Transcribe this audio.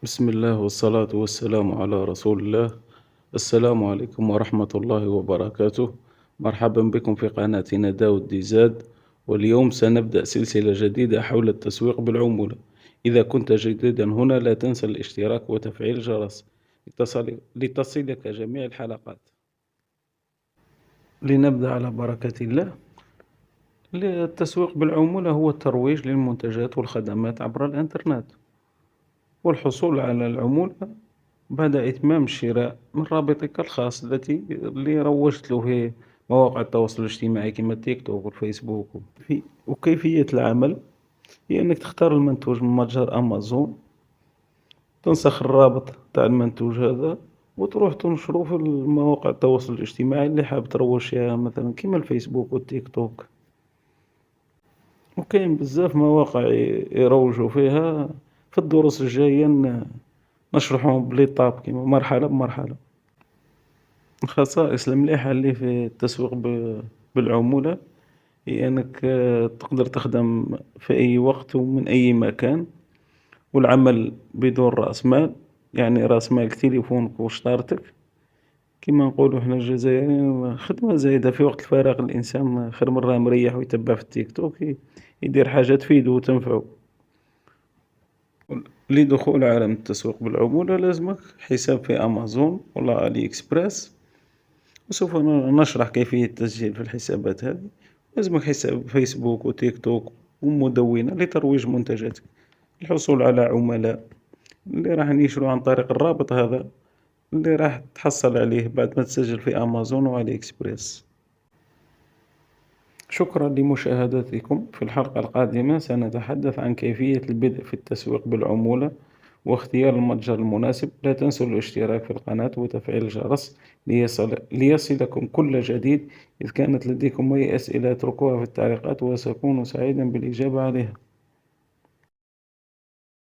بسم الله والصلاة والسلام على رسول الله. السلام عليكم ورحمة الله وبركاته. مرحبا بكم في قناتنا داود ديزاد. واليوم سنبدأ سلسلة جديدة حول التسويق بالعمولة. إذا كنت جديدا هنا لا تنسى الاشتراك وتفعيل الجرس لتصلك جميع الحلقات. لنبدأ على بركة الله. التسويق بالعمولة هو الترويج للمنتجات والخدمات عبر الإنترنت، والحصول على العمولة بعد إتمام الشراء من رابطك الخاص اللي روجت له في مواقع التواصل الاجتماعي كما التيك توك والفيسبوك. وكيفية العمل هي أنك تختار المنتوج من متجر أمازون، تنسخ الرابط تاع المنتوج هذا وتروح تنشره في مواقع التواصل الاجتماعي اللي حاب تروج فيها، مثلا كما الفيسبوك والتيك توك. وكاين بزاف مواقع يروجوا فيها. في الدروس الجاية نشرحهم بليطاب كيما مرحلة بمرحلة. الخصائص المليحة اللي في التسويق بالعمولة هي أنك تقدر تخدم في أي وقت ومن أي مكان، والعمل بدون رأس مال، يعني رأس مالك تليفونك وشطارتك. كما نقولو حنا الجزائريين خدمة زايدة في وقت الفراغ، الإنسان خير من راه مريح ويتبع في التيك توك يدير حاجة تفيدو وتنفعو. لدخول عالم التسويق بالعمولة لازمك حساب في أمازون ولا ألي إكسبريس، وسوف نشرح كيفية التسجيل في الحسابات هذه. لازمك حساب فيسبوك وتيك توك ومدونة لترويج منتجاتك، الحصول على عملاء اللي راح يشروا عن طريق الرابط هذا اللي راح تحصل عليه بعد ما تسجل في أمازون وعلي إكسبريس. شكرا لمشاهدتكم. في الحلقة القادمة سنتحدث عن كيفية البدء في التسويق بالعمولة واختيار المتجر المناسب. لا تنسوا الاشتراك في القناة وتفعيل الجرس ليصلكم كل جديد. إذ كانت لديكم أي أسئلة اتركوها في التعليقات وسأكون سعيدا بالإجابة عليها.